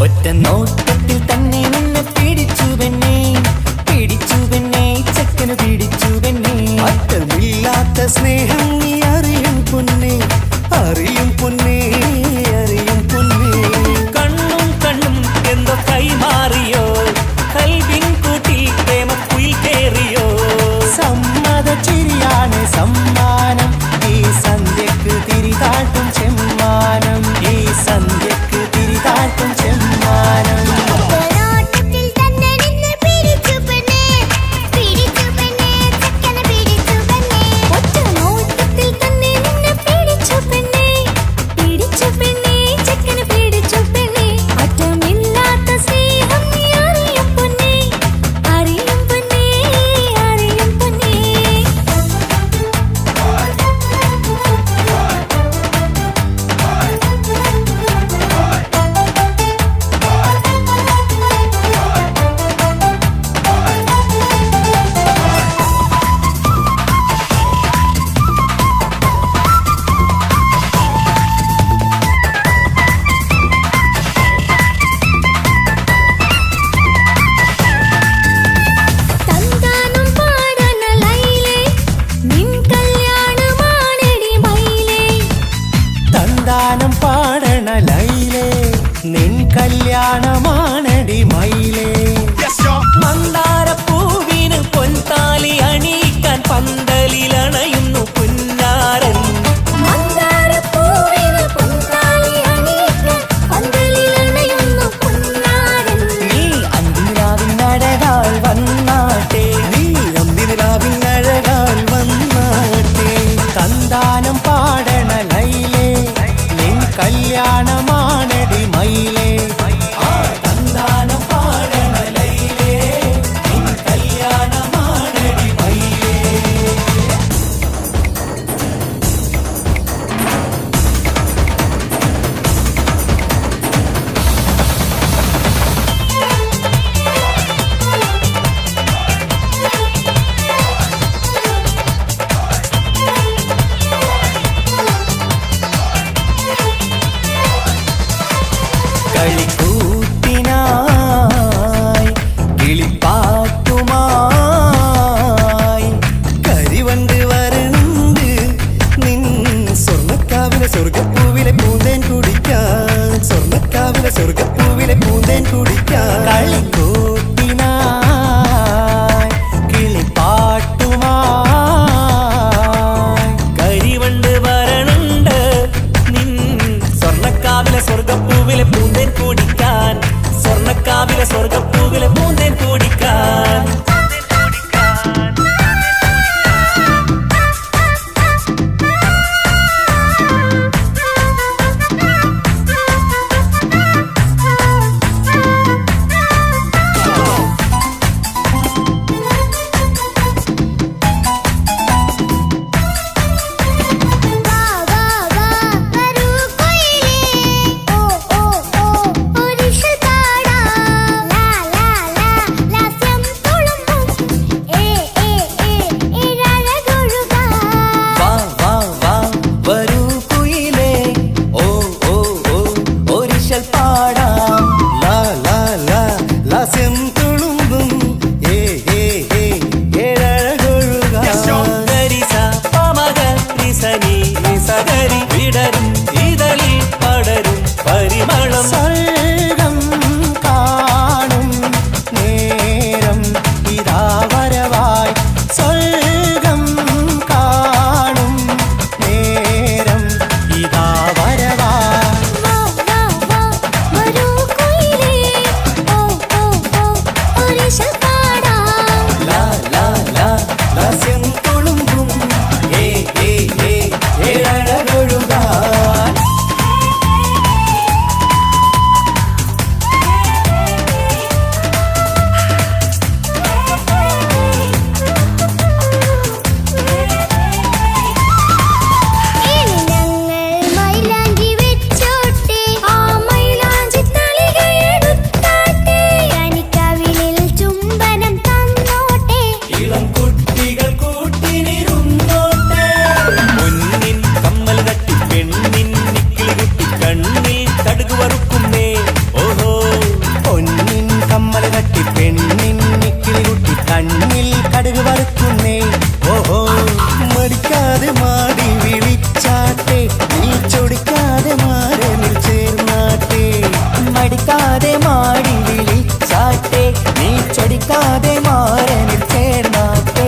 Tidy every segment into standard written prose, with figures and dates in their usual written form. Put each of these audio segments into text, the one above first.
ഒറ്റ നോട്ടത്തിൽ തന്നെ നിന്നെ പിടിച്ചു പെണ്ണേ, പിടിച്ചു പെണ്ണേ, ചക്കന് പിടിച്ചു പെണ്ണേ. അറ്റമില്ലാത്ത സ്നേഹം നീ അറിയും പൊന്നേ, അറിയും പൊന്നേ, അറിയും പൊന്നേ. കണ്ണും കണ്ണും എന്തോ കൈമാറിയോ, കൽവിൻ കൂട്ടിൽ പ്രേമക്കുയിൽ കേറിയോ. സമ്മത ചിരിയാണ് സമ്മാനം, ഈ സന്ധ്യക്ക് തിരിതാട്ടും ചെമ്മാനം, ഈ സന്ധ്യക്ക് തിരിതാട്ടും ചെമ്മാനം. സന്താനം പാടണ ലൈലേ, നിൻ കല്യാണമാണടി മയിലേ. മന്ദാരപ്പൂവിന് പൊൻതാലി അണിയിക്കാൻ പന്തലിലണയുന്നു പുന്നാരൻ. നീ അന്തിരാവിനഴകാൽ വന്നാട്ടെ, നീ അന്തിരാവിനഴകാൽ വന്നാട്ടെ. സന്താനം പാടണ ലൈലേ, നിൻ കല്യാണമാണടി മയിലേ. സന്താനം പാടണ ലൈലേ, നിൻ കല്യാണമാണടി മയിലേ. കളിക്കൂത്തിനായി കിളിപ്പാട്ടുമായി കരിവണ്ട് വരണ്ട് നിൻ സ്വർണ്ണക്കാവിലെ സ്വർഗപ്പൂവിലെ പൂന്തേൻ കുടിക്കാൻ, സ്വർണ്ണക്കാവിലെ സ്വർഗപ്പൂവിലെ പൂന്തേൻ കുടിക്കാൻ. കളിക്കൂത്തിനായി കിളിപ്പാട്ടുമായി കരിവണ്ട് വരണുണ്ട് നിൻ സ്വർണ്ണക്കാവിലെ സ്വർഗപ്പൂവിലെ പൂന്തേൻ കുടിക്കാൻ, സ്വർണ്ണക്കാവിലെ സ്വർഗപ്പൂവിലെ പൂന്തേൻ കുടിക്കാൻ. La കൊതിക്കാതെ മാറനിൽ ചേർന്നാട്ടേ.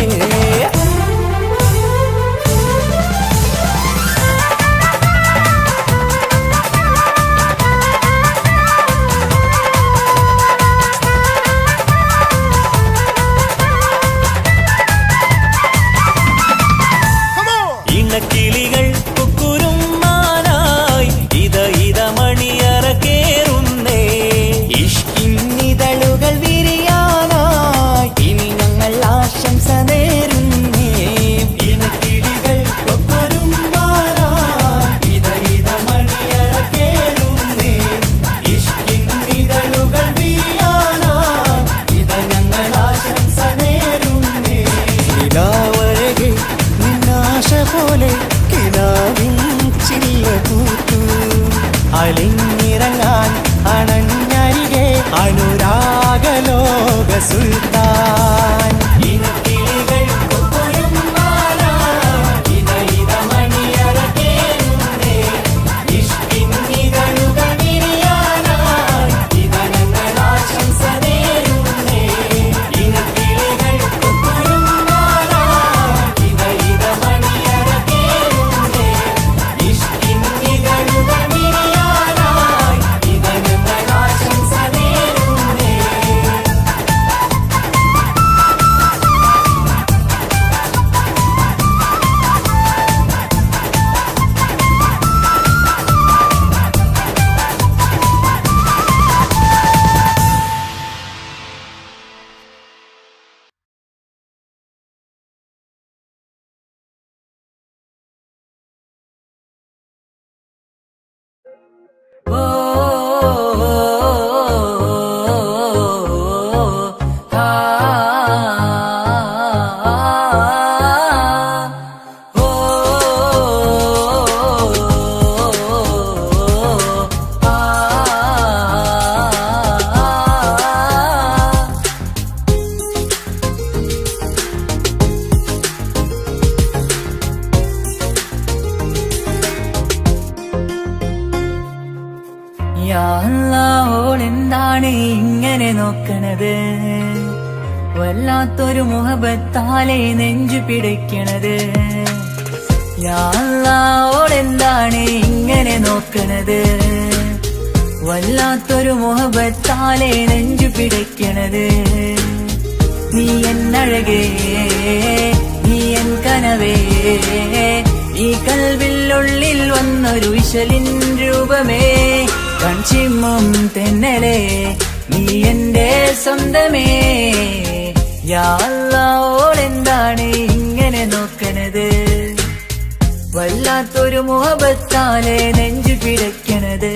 ഇണക്കിളികൾ കുക്കുരുമാനായി ഇത മണിയറ കേറുന്നേ. ഇഷ്കിന്നിതളുകൾ വിരിയാനായി ഇനി ഞങ്ങൾ ആശംസ നേരുന്നേ. ഇണക്കിളികൾ കുക്കുരുമാനായി ഇത മണിയറ കേറുന്നേ. ഇഷ്കിന്നിതളുകൾ വിരിയാനായി ഇത ഞങ്ങൾ ആശംസ നേരുന്നേ. നിലാവഴകെ നിന്നാശ പോലെ കിനാവിൻ ചില്ല പൂത്തു. അലിഞ്ഞിറങ്ങാൻ അണഞ്ഞരികെ അനുരാഗലോക സുൽത്താൻ. ഇണക്കിളികൾ കുക്കുരുമാനായി ഇത മണിയറ കേറുന്നേ. ഇഷ്കിന്നിതളുകൾ വിരിയാനായി ഇത ഞങ്ങൾ ആശംസ നേരുന്നേ. ഇണക്കിളികൾ കുക്കുരുമാനായി ഇത മണിയറ കേറുന്നേ. ഇഷ്കിന്നിതളുകൾ വിരിയാനായി ഇത ഞങ്ങൾ ആശംസ നേരുന്നേ. ഓളെന്താണ് ഇങ്ങനെ നോക്കണത്? വല്ലാത്തൊരു മുഹബത്താലെ നെഞ്ചു പിടിക്കണത്. ഓളെന്താണ് ഇങ്ങനെ നോക്കണത്? വല്ലാത്തൊരു മുഹബത്താലെ നെഞ്ചു പിടിക്കണത്. നീ എന്നഴകേ, നീ എൻ കനവേ, ഈ കൽവില്ലുള്ളിൽ വന്നൊരു വിശലിൻ രൂപമേ. കൺചിമ്മും തെന്നലേ, നീ എന്റെ സ്വന്തമേ. ഓളെന്താണ് ഇങ്ങനെ നോക്കണത്? വല്ലാത്തൊരു മുഹബത്താലെ നെഞ്ചു പിടയ്ക്കണത്.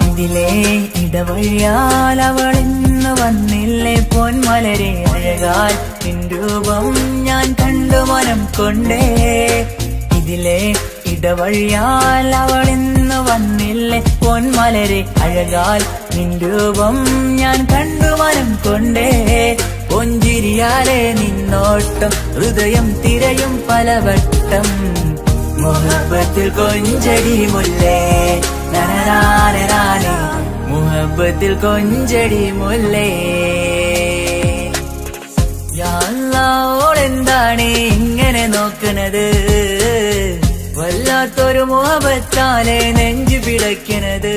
ഇതിലെ ഇടവഴിയാൽ അവളിന്ന് വന്നില്ലേ പൊന്മലരെ അഴകാൽ നിൻ രൂപം ഞാൻ കണ്ടു മനം കൊണ്ടേ. ഇതിലെ ഇടവഴിയാൽ അവളിന്ന് വന്നില്ലേ പൊന്മലരെ അഴകാൽ നിൻ രൂപം ഞാൻ കണ്ടു മനം കൊണ്ടേ. പൊഞ്ചിരിയാലെ നിന്നോട്ടം ഹൃദയം തിരയും പലവട്ടം. മുഹബത്തിൽ കൊഞ്ചടി മുല്ലേ നനരാനരാനെ, മുഹബത്തിൽ കൊഞ്ചടി മുല്ലേ. ഓളെന്താണ് ഇങ്ങനെ നോക്കണത്? വല്ലാത്തൊരു മുഹബത്താലെ നെഞ്ചു പിടയ്ക്കണത്.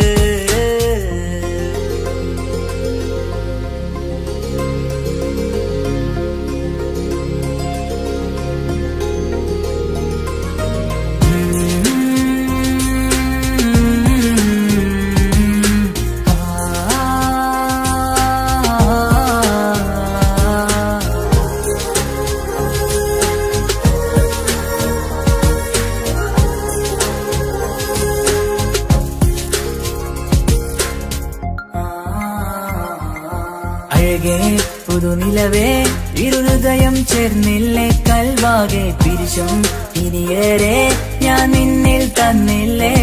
അഴകേ പുതുനിലവേ ഇരുഹൃദയം ചേർന്നില്ലേ കൽവാകെ പിരിശം ഇനിയേറെ ഞാൻ നിന്നിൽ തന്നില്ലേ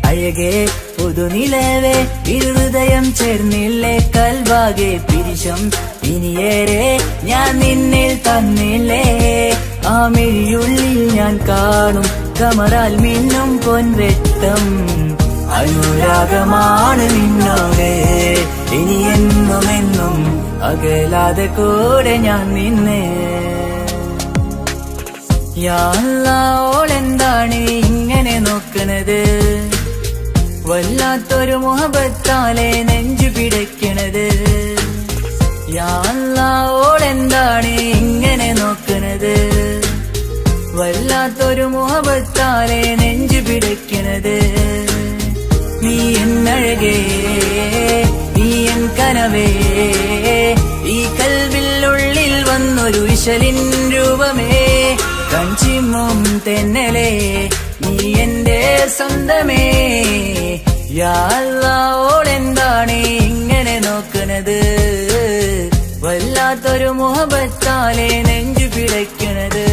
അഴകേ പുതുനിലവേ ഇരുഹൃദയം ചേർന്നില്ലേ കൽവാകെ പിരിശം ഇനിയേറെ ഞാൻ നിന്നിൽ തന്നില്ലേ ആ മിഴിയുള്ളിൽ ഞാൻ കാണും കമറാൽ മിന്നും പൊൻവെട്ടം അനുരാഗമാണ് നിന്നോടെ ഇനി എന്നുമെന്നും അകലാതെ കൂടെ ഞാൻ നിന്നെ യാ അല്ലാഹ് ഓളെന്താണ് ഇങ്ങനെ നോക്കണത് വല്ലാത്തൊരു മുഹബത്താലെ നെഞ്ചു പിടയ്ക്കണത് യാ അല്ലാഹ് ഓളെന്താണ് ഇങ്ങനെ നോക്കണത് വല്ലാത്തൊരു മുഹബത്താലെ നെഞ്ചു പിടയ്ക്കണത് നീ എന്നഴകേ നീ എൻ കനവേ ഈ കൽവിനുള്ളിൽ വന്നൊരു ഇശലിൻ രൂപമേ കഞ്ചിമ്മും തെന്നലേ നീ എന്റെ സ്വന്തമേ യാ അല്ലാഹ് ഓളെന്താണ് ഇങ്ങനെ നോക്കണത് വല്ലാത്തൊരു മുഹബത്താലെ നെഞ്ചു പിടയ്ക്കണത്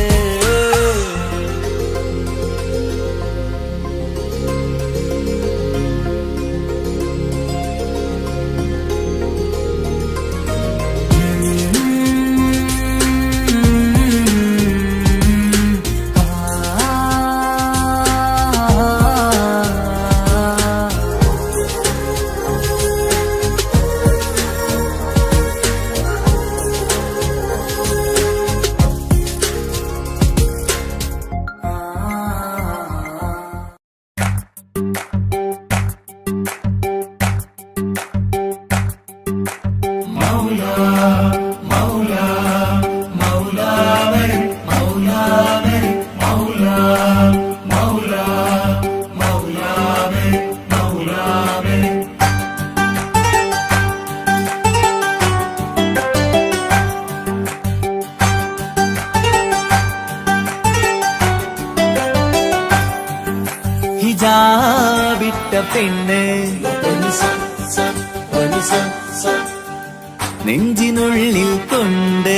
ഹിജാബിട്ട പെണ്ണ് നെഞ്ചിനുള്ളിൽ കൊണ്ട്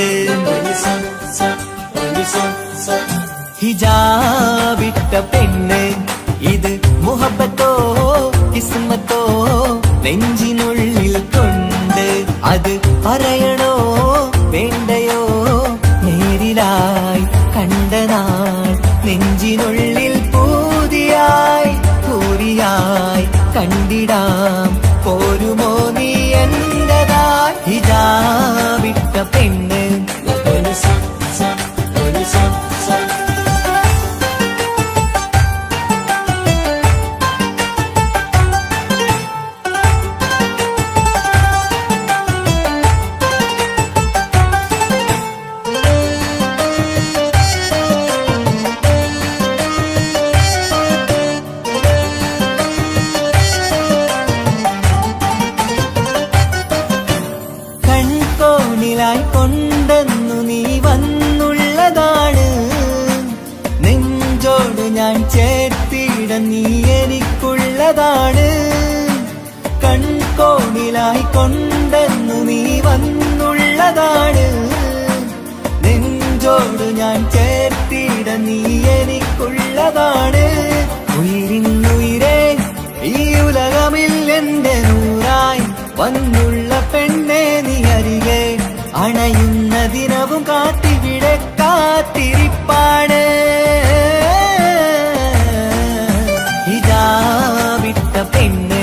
ഹിജാബിട്ട പെണ്ണ് ഇത് മുഹബത്തോ കിസ്മത്തോ നെഞ്ചിനുള്ളിൽ കൊണ്ട് അത് പറയണോ വേണ്ടയോ നേരിലായി കണ്ട നാൾ നെഞ്ചിനുള്ളിൽ പൂതിയായി പൂരിയായി കണ്ടിടാം പോരുമോ നീ എന്റതായി ഹിജാബിട്ട പെണ്ണ് കൺകോണിലായി കൊണ്ടെന്നു നീ വന്നുള്ളതാണ് നെഞ്ചോട് ഞാൻ ചേർത്തിട നീ എനിക്കുള്ളതാണ് കൺകോണിലായി കൊണ്ടെന്നു നീ വന്നുള്ളതാണ് നെഞ്ചോട് ഞാൻ ചേർത്തിട നീ എനിക്കുള്ളതാണ് ഉയിരിന്നുയിരേ ഈ ഉലകമിൽ എന്റെ നൂറായി വന്നുള്ള പെണ്ണെ നീ അരികെ അണയുന്ന ദിനവും കാത്തിവിടെ കാത്തിരിപ്പാണ് ഹിജാബിട്ട പെണ്ണ്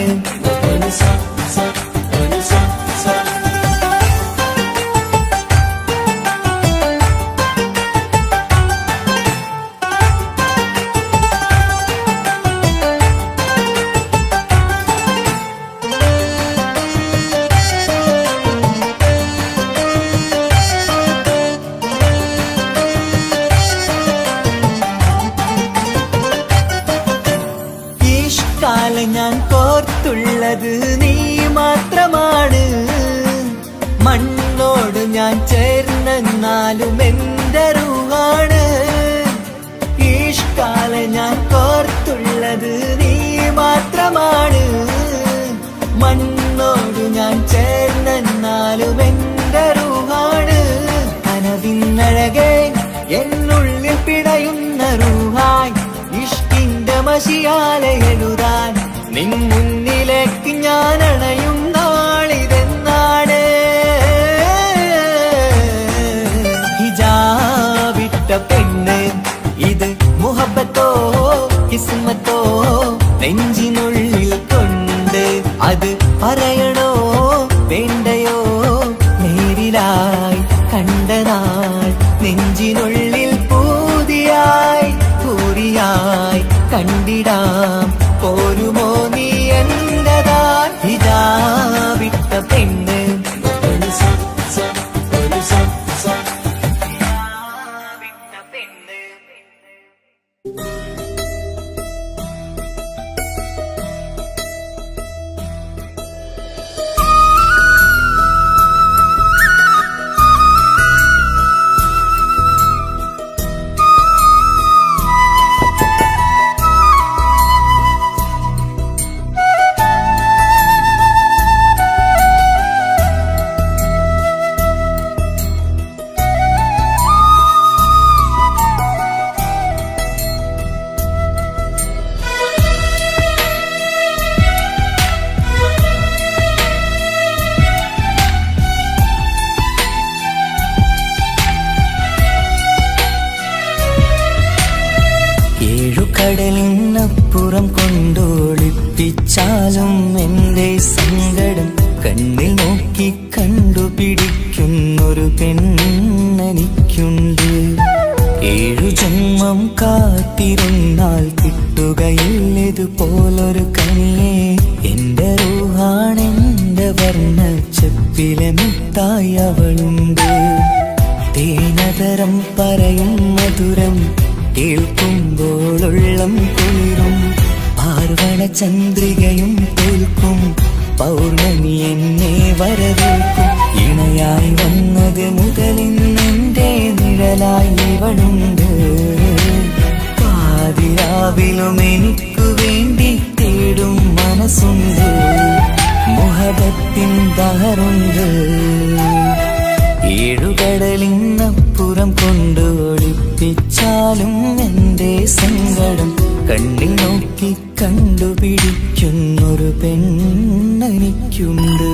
കാലം ഞാൻ കോർത്തുള്ളത് നീ മാത്രമാണ് മണ്ണോട് ഞാൻ ചേർന്നെന്നാലും എന്റെ റൂഹാണ് ഈഷ്കാലം ഞാൻ കോർത്തുള്ളത് നീ മാത്രമാണ് മണ്ണോട് ഞാൻ ചേർന്നെന്നാലും നിൻ മുന്നിലേക്ക് ഞാൻ അണയും നാളിതെന്നാണ് ഹിജാബിട്ട പെണ്ണ് ഇത് മുഹബത്തോ കിസ്മത്തോ നെഞ്ചിനുള്ളിൽ കൊണ്ട് അത് പറയണോ വേണ്ടയോ നേരിലായി കണ്ട നാൾ നെഞ്ചിനുള്ളിൽ പൂതിയായി പൂരിയായി കണ്ടിടാം പോരുമോ നീ എന്റതാ ഹിജാബിട്ട പെണ്ണ് കടലിനപ്പുറം കൊണ്ടോളിപ്പിച്ചാലും എന്റെ സങ്കടം കണ്ണിൽ നോക്കി കണ്ടുപിടിക്കുന്നൊരു പെണ്ണെനിക്കുണ്ട് 7 ജന്മം കാത്തിരുന്നാൽ കിട്ടുകയില്ലതുപോലൊരു കനിയെ എന്റെ റൂഹാണെന്റെ വർണ്ണച്ചപ്പിലെ മുത്തായി അവളുണ്ട് തേനതരം പറയും മധുരം കേൾക്കുമ്പോളുള്ളം കുളിരും പാർവണ ചന്ദ്രികയും തോൽക്കും പൗർണമി എന്നെ വരവേൽക്കും ഇണയായി വന്നത് മുതലിന്നെന്റെ നിഴലായി ഇവളുണ്ട് പാതിരാവിലും എനിക്കു വേണ്ടി തേടും മനസ്സുണ്ട് മുഹബത്തിൻ ദഹറുണ്ട് 7 കടലിനപ്പുറം കൊണ്ട് ഒളിപ്പിച്ചാലും എന്റെ സങ്കടം കണ്ണിൽ നോക്കി കണ്ടുപിടിക്കുന്നൊരു പെണ്ണെനിക്കുണ്ട്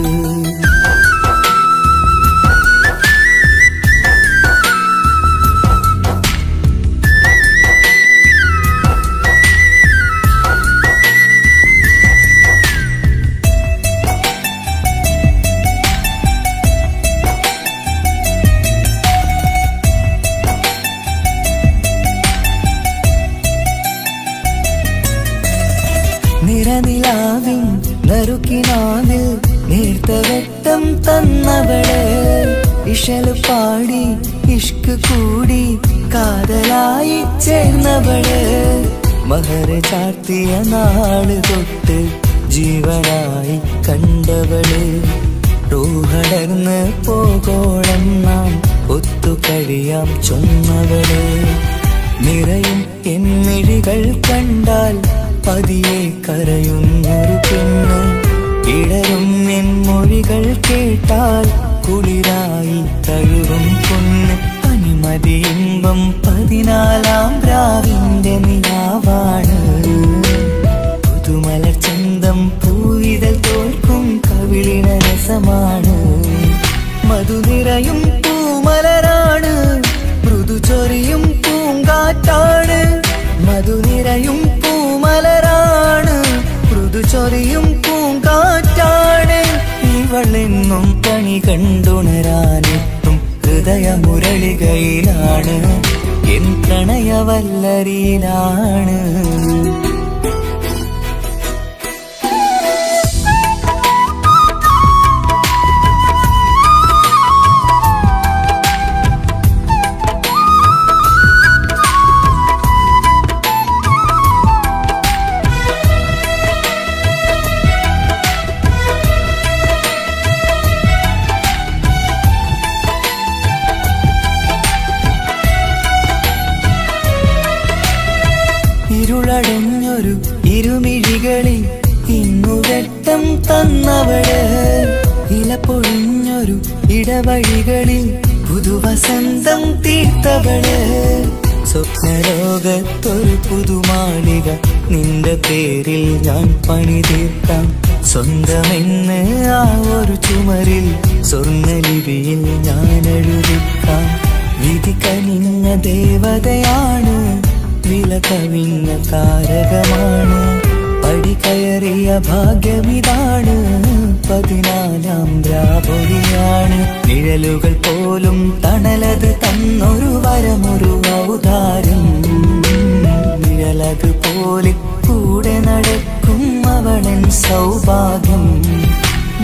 നിറനിലാവിൻ നറുക്കിനാവിൽ നേർത്ത വെട്ടം തന്നവള് ഇഷല് പാടി ഇഷ്ക് കൂടി കാതലായി ചേർന്നവള് മഹർ ചാർത്തിയ നാള് തൊട്ട് ജീവനായി കണ്ടവള് റൂഹടർന്ന് പോകോളം നാം ഒത്തു കഴിയാം ചൊന്നവള് നിറയും എന്നിഴികൾ കണ്ടാൽ പതിയെ കരയുന്നൊരു പെണ്ണ് ഇടരും എൻ മൊഴികൾ കേട്ടാൽ കുളിരായി തഴുകും പൊന്ന് പനിമതി ഇമ്പം 14-ാം രാവിന്റെ നിലാവാണ് പുതുമലർ ചന്തം പൂവിതൽ തോൽക്കും കവിളിന രസമാണ് മധു നിറയും പൂമലരാണ് മൃദു ചൊരിയും പൂങ്കാറ്റാണ് മധു നിറയും പൂമലരാണ് മൃദു ചൊരിയും പൂങ്കാറ്റാണ് ഇവളെന്നും കണി കണ്ടുണരാനെത്തും ഹൃദയമുരളികയിലാണ് എൻ പ്രണയവല്ലരിയിലാണ് ഇരുളടഞ്ഞൊരു ഇരുമിഴികളിൽ ഇന്നു വെട്ടം തന്നവള് ഇല പൊഴിഞ്ഞൊരു ഇടവഴികളിൽ പുതുവസന്തം തീർത്തവള് സ്വപ്നലോകത്തൊരു പുതുമാളിക നിന്റെ പേരിൽ ഞാൻ പണി തീർക്കാം. സ്വന്തമെന്ന് ആ ഒരു ചുമരിൽ സ്വർണ്ണലിപിയിൽ ഞാൻ എഴുതിക്കാം. വിധി കനിഞ്ഞ ദേവതയാണ്, വില കവിഞ്ഞ താരകമാണ്. പടി കയറിയ ഭാഗ്യമിതാണ്, 14ാം രാപൊലിയാണ്. നിഴലുകൾ പോലും തണലത് തന്നൊരു വരമൊരു ഔദാര്യം. നിഴലത് പോലെ കൂടെ നടക്കും അവളൻ സൗഭാഗ്യം.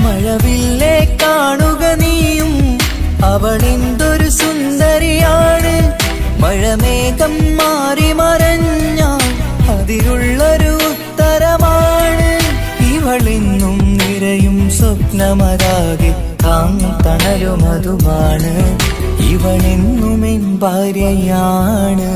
മഴവില്ലേ കാണുക നീയും, അവളെന്തൊരു സുന്ദരിയാണ്. മഴമേഘം മാറി മറഞ്ഞാൽ അതിലുള്ളൊരു ഉത്തരമാണ്. ഇവളെന്നും നിറയും സ്വപ്നമതാകെ താങ്ങും തണലുമതുമാണ്. ഇവളെന്നും എൻ ഭാര്യയാണ്.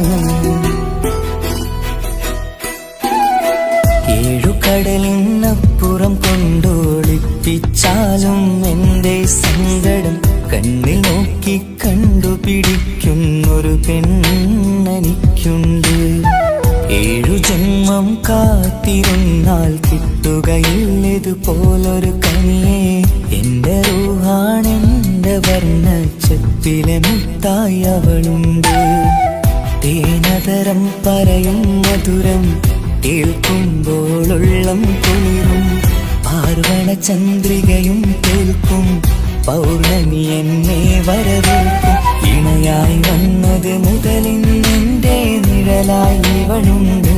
ഏഴുകടലിനപ്പുറം കൊണ്ടോളിപ്പിച്ചാലും എന്റെ സങ്കടം കണ്ണിൽ നോക്കി കണ്ടുപിടിക്കുന്നൊരു പെണ്ണെനിക്കുണ്ട്. 7 ജന്മം കാത്തിരുന്നാൽ കിട്ടുകയില്ലതുപോലൊരു കനിയെ. എന്റെ റൂഹാണെന്റെ വർണ്ണച്ചപ്പിലെ മുത്തായി അവളുണ്ട്. തേനതരം പറയും മധുരം കേൾക്കുമ്പോളുള്ളം കുളിരും. പാർവണ ചന്ദ്രികയും കേൾക്കും, പൗർണമി എന്നെ വരവേൽക്കും. ഇണയായി വന്നത് മുതലിന്നെന്റെ നിഴലായി ഇവളുണ്ട്.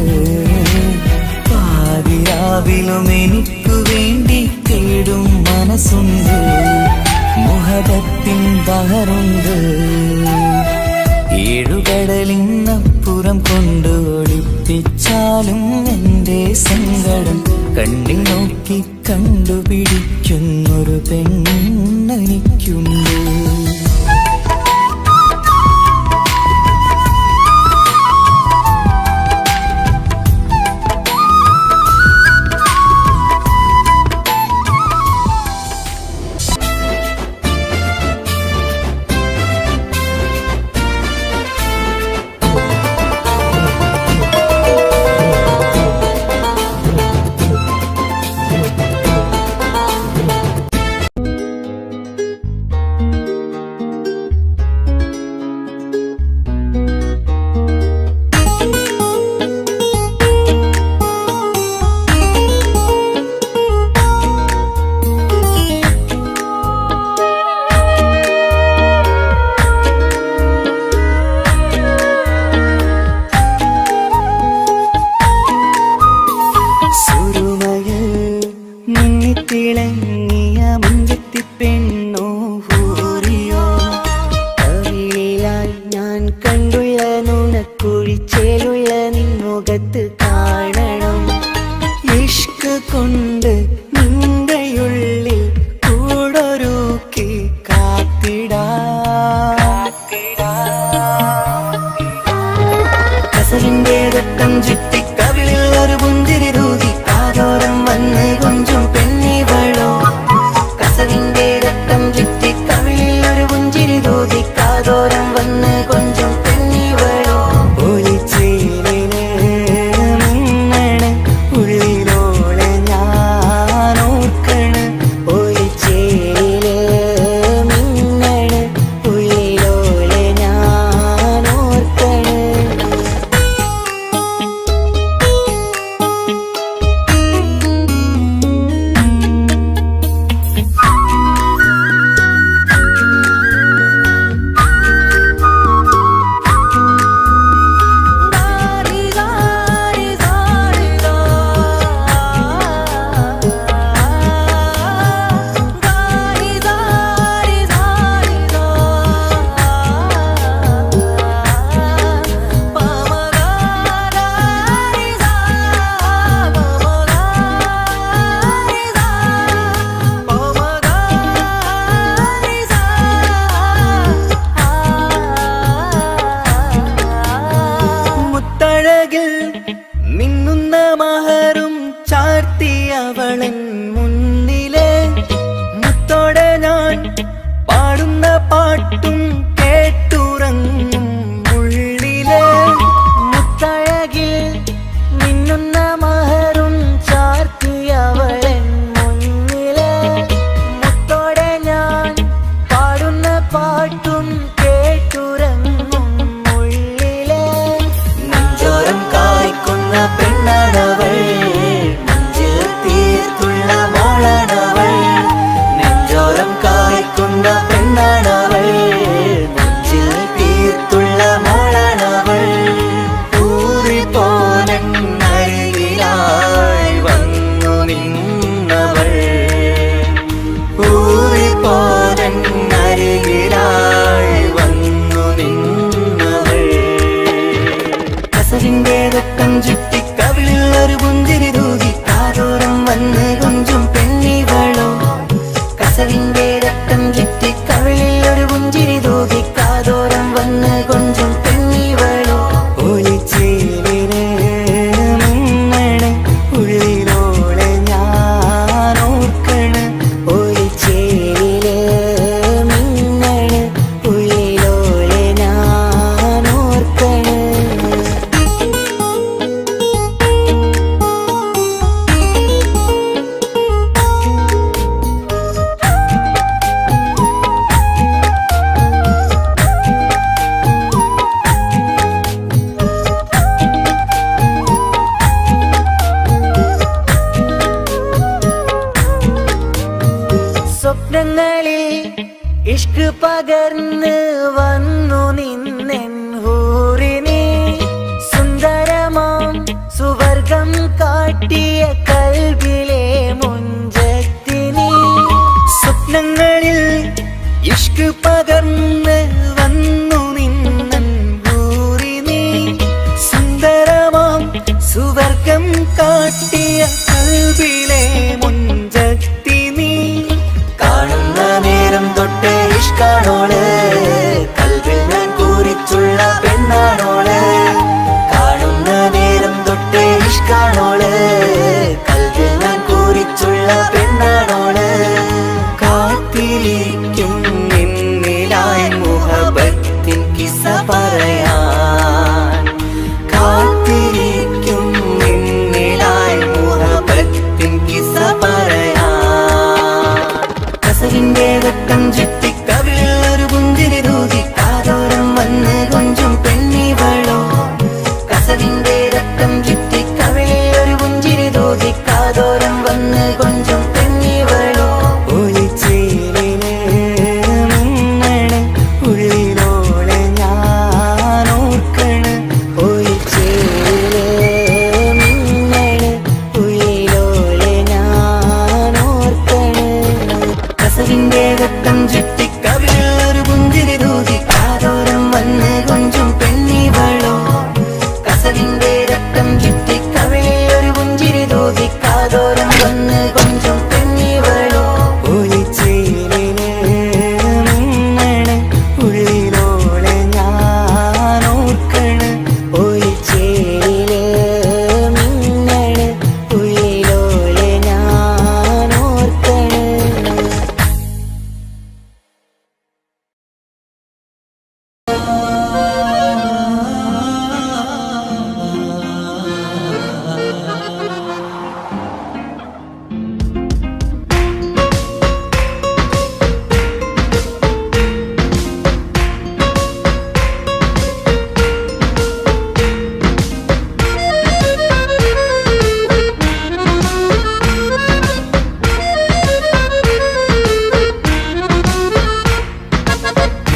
പാതിരാവിലും എനിക്കു വേണ്ടി തേടും മനസ്സുണ്ട്. മുഹബത്തിൻ ബഹറുണ്ട്. 7 കടലിനപ്പുറം കൊണ്ടോളിപ്പിച്ചാലും എന്റെ സങ്കടം കണ്ണിൽ നോക്കി കണ്ടുപിടിക്കുന്നൊരു പെണ്ണെനിക്കുണ്ട്. തിളങ്ങിയ മുഞ്ചത്തി പെണ്ണോ ഹൂറിയോ, കവിളിലായി ഞാൻ കണ്ടുള്ള നുണക്കുഴിച്ചേലുള്ള നിൻമുഖത്ത് കാണണം. ഇഷ്ക് കൊണ്ട് നിന്റെയുള്ളിൽ കൂടൊരുക്കി കസവിന്റെ രക്തം ചുറ്റി കവിളിൽ ഒരു പുഞ്ചിരി തൂകി കാതോരം വന്ന് കൊഞ്ചും പെണ്ണിവളോ. കസവിന്റെ രക്തം സ്വപ്നങ്ങളിൽ ഇഷ്ക് പകർന്ന് വന്നു നിന്നെൻ ഹൂറിനെ സുന്ദരമാം സുവർഗം കാട്ടിയ കൽബിലെ മുഞ്ചത്തിനി സ്വപ്നങ്ങളിൽ ഇഷ്ക് പകർന്ന് വന്നു നിന്നെൻ ഹൂറിനെ സുന്ദരമാം സുവർഗം കാട്ടിയ കൽബിലെ മുഞ്ചത്തിനി കാണുന്ന നേരം തൊട്ട് ഇഷ്കാണോള് കൽബിൽ ഞാൻ കൂറിച്ചുള്ള പെണ്ണാണോള് കാണുന്ന നേരം തൊട്ട് ഇഷ്കാണോള് കൽബിൽ ഞാൻ കൂറിച്ചുള്ള പെണ്ണാണോള് കാത്തിരിക്കും നിന്നിലായി മുഹബത്തിൻ കിസ്സ പറയാൻ കാത്തിരിക്കും നിന്നിലായി മുഹബത്തിൻ കിസ്സ പറയാൻ കസവിന്റെ വെട്ടം ചുറ്റി കവിളിൽ ഒരു പുഞ്ചിരി തൂകി കാതോരം വന്ന് കൊഞ്ചും പെണ്ണിവളോ കസവിന്റെ രക്തം ചുറ്റി കവിളിൽ ഒരു പുഞ്ചിരി തൂകി കാതോരം വന്ന് കൊഞ്ചും പെണ്ണിവളോ ഒളിച്ചേലിന് മിന്നണ് ഉള്ളിലോളെ ഞാൻ ഓർക്കണ് ഒളിച്ചേലിന് മിന്നണ് ഉള്ളിലോളെ ഞാൻ ഓർക്കണ് കസവിന്റെ രക്തം ചുറ്റി കവിളിൽ ഒരു പുഞ്ചിരി തൂകി കാതോരം വന്ന് കൊഞ്ചും പെണ്ണിവളോ കസവിന്റെ രക്തം ചുറ്റി കവിളിൽ ഒരു പുഞ്ചിരി തൂകി കാതോരം വന്ന് കൊഞ്ചും പെണ്ണിവളോ ഒളിച്ചേലിന് മിന്നണ് ഉള്ളിലോളെ ഞാൻ ഓർക്കണ് ഒളിച്ചേലിന് മിന്നണ് ഉള്ളിലോളെ ഞാൻ ഓർക്കണ്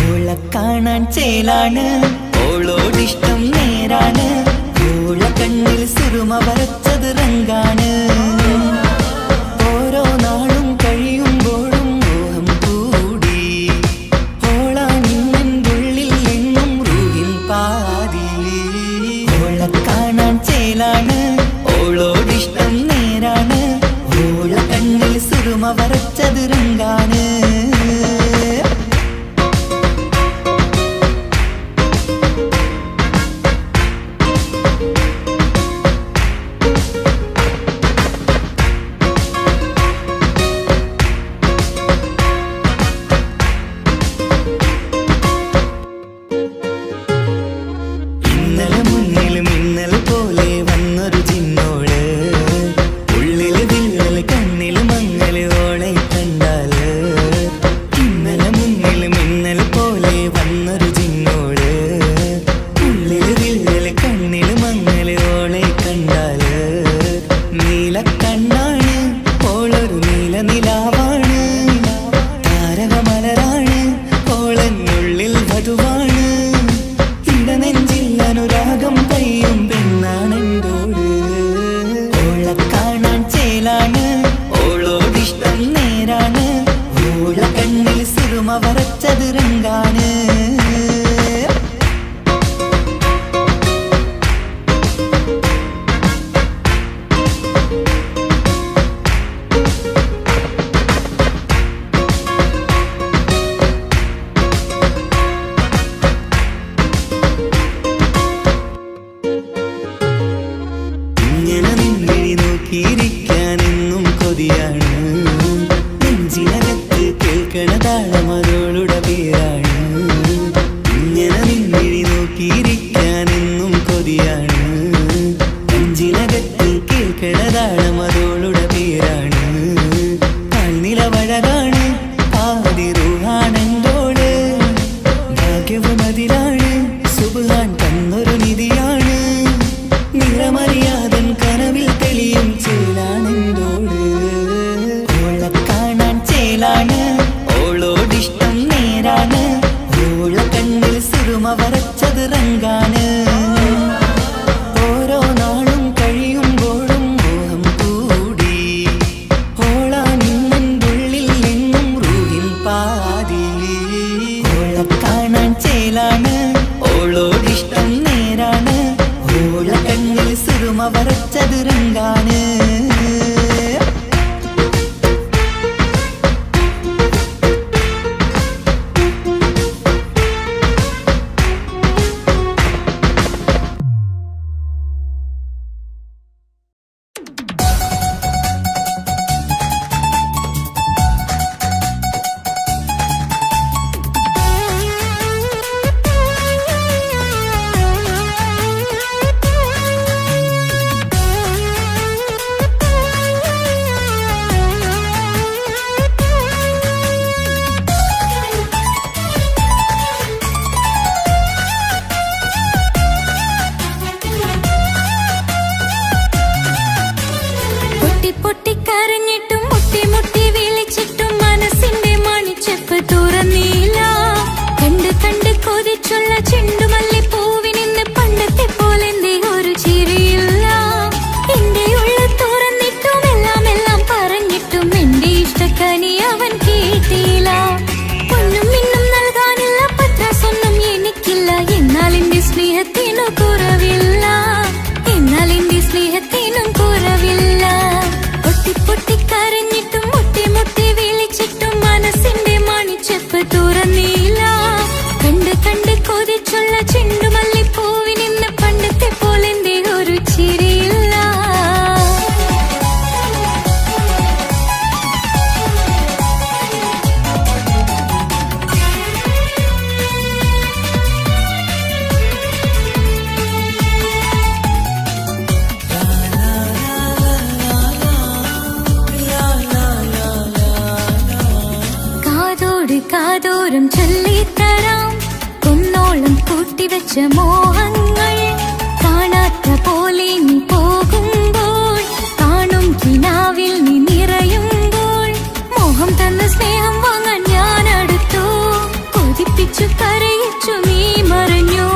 ഓളെ കാണാൻ ചേലാണ് ഓളോടിഷ്ടം നേരാണ് ഓള കണ്ണിൽ സുറുമ വരച്ചത് റങ്കാണ് ഓരോ നാളും കഴിയുമ്പോഴും മോഹം കൂടി ഓളാണിന്നെൻ്റെ ഉള്ളിൽ എങ്ങും റൂഹിൻ പാതി ഓളെ കാണാൻ ചേലാണ് ഓളോടിഷ്ടം നേരാണ് ഓള കണ്ണിൽ സുറുമ വരച്ചത് റങ്കാണ് ഇന്നലെ മുന്നിലും ഇന്നലെ പോലെ വന്നൊരു ചിന്നോള് ഉള്ളില് വിള്ളല് കണ്ണില് മങ്ങല് ഓളെ കണ്ടാല് ഇന്നലെ മുന്നിലും ഇന്നലെ പോലെ വന്നൊരു ചിന്നോള് ഉള്ളില് വിള്ളല് കണ്ണില് മങ്ങല് ഓളെ കണ്ടാല് നീല കണ്ണാണ് ഓളൊരു നീല നിലാവാണ് താരകമലരാണ് ഓളെന്നുള്ളിൽ വധുവാണ് ഇടനെഞ്ചിൽ അനുരാഗം പെയ്യും പെണ്ണാണെന്തോട് ഓളെ കാണാൻ ചേലാണ് ഓളോടിഷ്ടം നേരാണ് ഓള കണ്ണിൽ സുറുമ വരച്ചത് രംഗാണ് ഇങ്ങനെ നിന്നിഴി നോക്കിയിരിക്കാനെന്നും കൊതിയാണ് നെഞ്ചിനകത്ത് കേൾക്കണ താളമതോളുടെ പേരാണ് ചെപ്പ് തുറന്നീല. കണ്ട് കണ്ട് കൊതിച്ചുള്ള ചെണ്ടുമല്ലി പൂവിനിന്ന് പണ്ടത്തെ പോലെന്തേ ഒരു ചിരിയില്ല. എന്റെ ഉള്ളു തുറന്നിട്ടും എല്ലാം എല്ലാം പറഞ്ഞിട്ടും എന്റെ ഇഷ്ടക്കനി അവൻ കേട്ടില്ല. ഒന്നും മിന്നും നൽകാനില്ല, പത്രാസൊന്നും എനിക്കില്ല. എന്നാൽ എന്റെ സ്നേഹത്തിനു കുറവില്ല, എന്നാൽ എന്റെ സ്നേഹത്തിനും കുറവില്ല. പൊട്ടി പൊട്ടി കരഞ്ഞിട്ടും മുട്ടി മുട്ടി വിളിച്ചിട്ടും മനസ്സിന്റെ മണിച്ചെപ്പ് തുറന്നീല. കണ്ട് കണ്ട് കൊതിച്ചുള്ള ചെണ്ടുമല്ലി പൂവിനിന്ന് പണ്ടത്തെ പോലെന്തേ ഒരു ചിരിയില്ല. കാതോട് കാതോരം ചൊല്ലിത്തരാം കുന്നോളം കൂട്ടിവെച്ച മോഹങ്ങൾ. കാണാത്ത പോലെ നീ പോകുമ്പോൾ, കാണും കിനാവിൽ നീ നിറയുമ്പോൾ, മോഹം തന്ന സ്നേഹം വാങ്ങാൻ ഞാൻ അടുത്തു. കൊതിപ്പിച്ചു കരയിച്ചു നീ മറഞ്ഞു.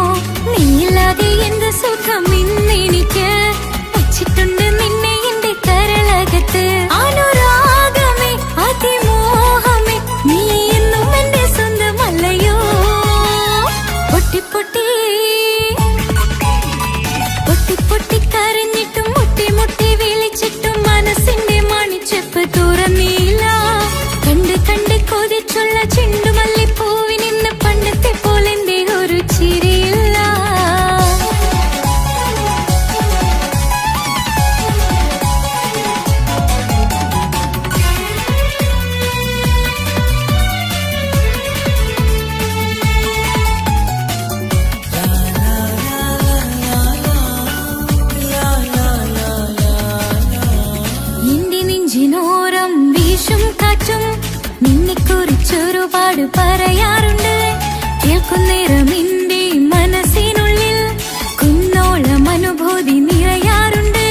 നീയില്ലാതെ എന്ത് സുഖം ഇന്നെനിക്ക്. വച്ചിട്ടുണ്ട് നിന്നെ എന്റെ കരളകത്ത്. അനുരാഗമേ അതിമോഹമേ നീ എന്നും എന്റെ സ്വന്തമല്ലയോ. പൊട്ടി പൊട്ടി പൊട്ടി പൊട്ടി കരഞ്ഞിട്ടും മുട്ടി മുട്ടി വിളിച്ചിട്ടും മനസ്സിന്റെ മണിച്ചെപ്പ് തുറന്നീല. കണ്ട് കണ്ട് കൊതിച്ചുള്ള ചെണ്ടുമല്ലി പൂവിനിന്ന് പണ്ടത്തെ പോലെന്തേ ഒരു ചിരിയില്ല. എന്റെ നെഞ്ചിനോരം വീശും കാറ്റും നിന്നെക്കുറിച്ചൊരുപാട് പറയാറുണ്ട്. കേൾക്കുന്നേരം എന്റെ മനസ്സിനുള്ളിൽ കുന്നോളം അനുഭൂതി നിറയാറുണ്ട്.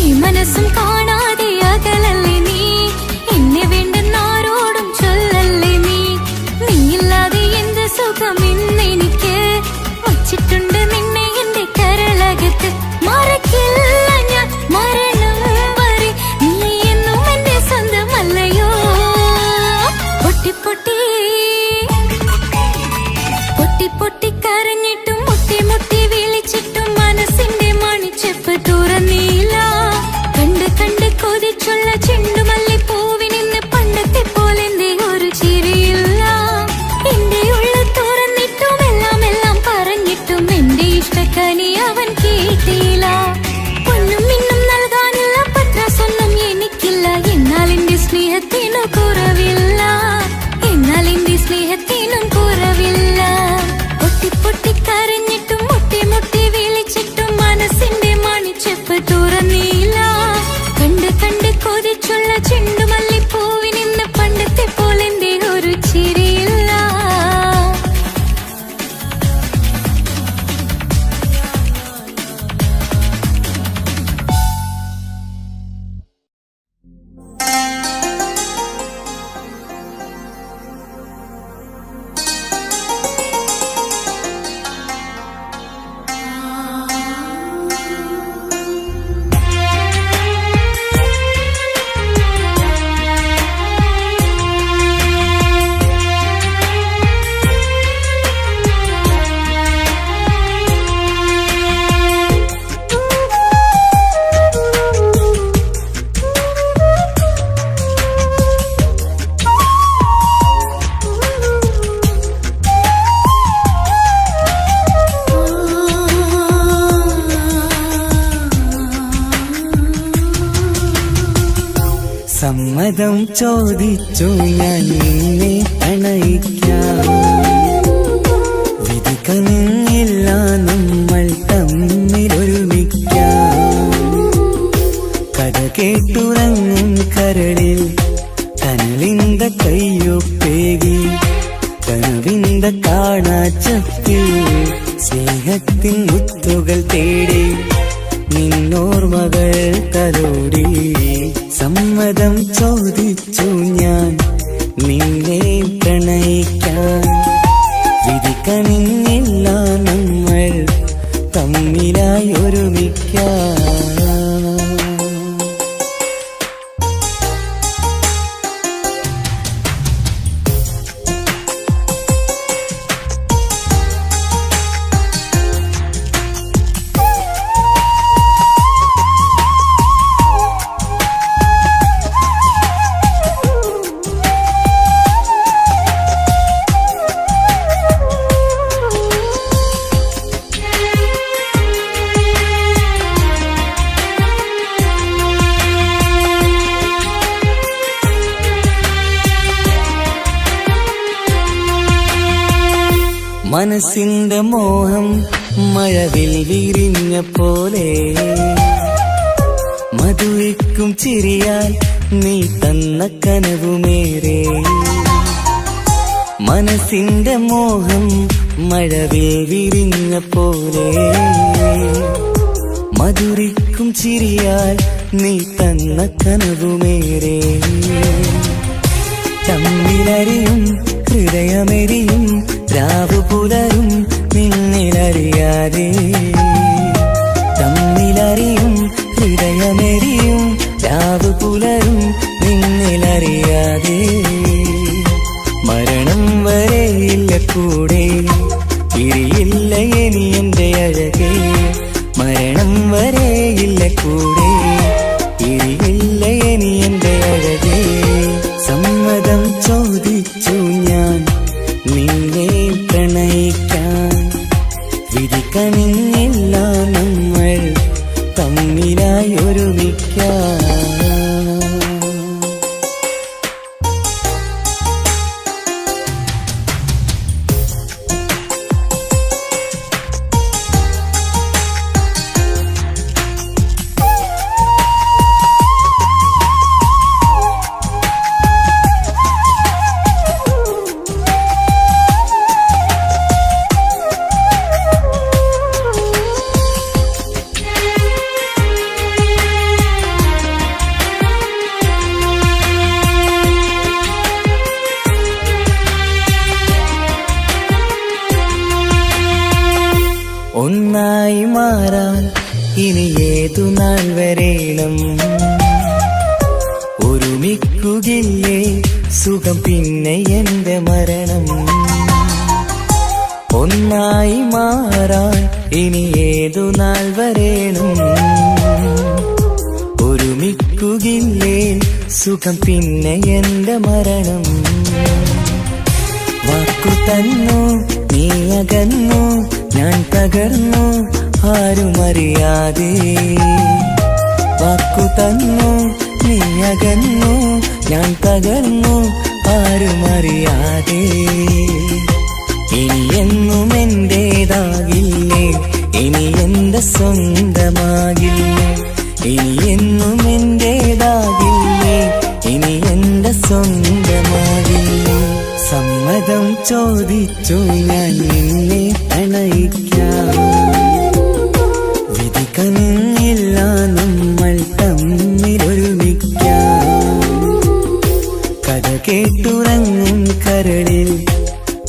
ഈ മനസ്സും കാണാതെ അകലല്ലേ നീ. എന്നെ വേണ്ടെന്നാരോടും ചൊല്ലല്ലേ നീ. നീയില്ലാതെ എന്ത് സുഖം ഇന്നെനിക്ക്. വച്ചിട്ടുണ്ട് നിന്നെ എന്റെ കരളകത്ത്. മറക്കില്ല ഞാൻ മരണം വരെ നീ എന്നും എന്റെ സ്വന്തമല്ലയോ. പൊട്ടി പൊട്ടി പൊട്ടി പൊട്ടി കരഞ്ഞിട്ടും മുട്ടി മുട്ടി വിളിച്ചിട്ടും മനസ്സിന്റെ മണിച്ചെപ്പ് തുറന്നീല. കണ്ട് കണ്ട് കൊതിച്ചുള്ള ചെണ്ടുമല്ലി പൂവിനിന്ന് പണ്ടത്തെ പോലെന്തേ ഒരു ചിരിയില്ല. എന്റെ ഉള്ളു തുറന്നിട്ടും എല്ലാം എല്ലാം പറഞ്ഞിട്ടും എന്റെ ഇഷ്ടക്കനി അവൻ കേട്ടില്ല. ഒന്നും മിന്നും നൽകാനില്ല, പത്രാസൊന്നും എനിക്കില്ല. എന്നാൽ എന്റെ സ്നേഹത്തിനു കുറവില്ല, എന്നാൽ എന്റെ സ്നേഹത്തിനും കുറവില്ല. പൊട്ടി പൊട്ടി കരഞ്ഞിട്ടും മുട്ടി മുട്ടി വിളിച്ചിട്ടും മനസ്സിന്റെ മണിച്ചെപ്പ് തുറന്നീല. കണ്ട് കണ്ട് കൊതിച്ചുള്ള ചെണ്ടുമല്ലി പൂവിനിന്ന് പണ്ടത്തെ പോലെന്തേ ഒരു ചിരിയില്ല. സമ്മതം ചോദിച്ചു ഞാൻ നിന്നെ പ്രണയിക്കാം. വിധി കനിഞ്ഞില്ല നമ്മൾ തമ്മിലൊരുമിക്കാം. കഥ കേട്ടുറങ്ങും കരളിൽ കനലിന്ത കയ്യൊപ്പേകി. കനവിന്ത കാണാച്ചപ്പിൽ സ്നേഹത്തിൻ മുത്തുകൾ തേടി. നിന്നോർമകൾ തലോടി. സമ്മതം ചോദിച്ചു ഞാൻ നിന്നെ പ്രണയിക്കാൻ വിധി കനിഞ്ഞില്ല നമ്മൾ തമ്മിലായി ഒരുമിക്കാൻ. മനസ്സിന്റെ മോഹം മഴവിൽ വിരിഞ്ഞ പോലെ മധുരിക്കും ചിരിയാൽ നീ തന്ന കനവുമേറെ. മനസ്സിന്റെ മോഹം മഴവിൽ വിരിഞ്ഞ പോലെ മധുരിക്കും ചിരിയാൽ നീ തന്ന കനവുമേറെ. തമ്മിലറിയും ഹൃദയമെരിയും രാവു പുലരും നിന്നിലറിയാതെ. തമ്മിലറിയും ഹൃദയമെരിയും രാവു പുലരും നിന്നിലറിയാതെ. മരണം വരെയില്ല കൂടെ ഇരിയില്ല ഇനി എന്റെ അഴകേ. മരണം വരെയില്ല കൂടെ ഇരിയില്ല ഇനി എന്റെ അഴകേ. സമ്മതം ചോദിച്ചു ഞാൻ നിന്നെ പ്രണയിക്കാൻ വിധി കനിഞ്ഞില്ല നമ്മൾ തമ്മിലായി ഒരുമിക്കാൻ. ഒന്നായി മാറാൻ ഇനി ഏതു നാൾ വരേണം. ഒരുമിക്കുകയില്ലേ സുഖം പിന്നെ എന്റെ മരണം. ഒന്നായി മാറാൻ ഇനി ഏതു നാൾ വരേണം. ഒരുമിക്കുകയില്ലേ സുഖം പിന്നെ എന്റെ മരണം. വാക്കു തന്നു നീ അകന്നു ഞാൻ തകർന്നു ആരുമറിയാതെ. വാക്കു തന്നു നീ അകന്നു ഞാൻ തകർന്നു ആരുമറിയാതെ. ഇനി എന്നും എന്റേതാകില്ലേ ഇനി എന്റെ സ്വന്തമാകില്ലേ. ഇനി എന്നും എന്റേതാകില്ലേ ഇനി എന്റെ സ്വന്തമാകില്ലേ. സമ്മതം ചോദിച്ചു ഞാൻ നിന്നെ പ്രണയിക്കാം വിധി കനിഞ്ഞില്ല നമ്മൾ തമ്മിലൊരുമിക്കാം. കഥ കേട്ടുറങ്ങും കരളിൽ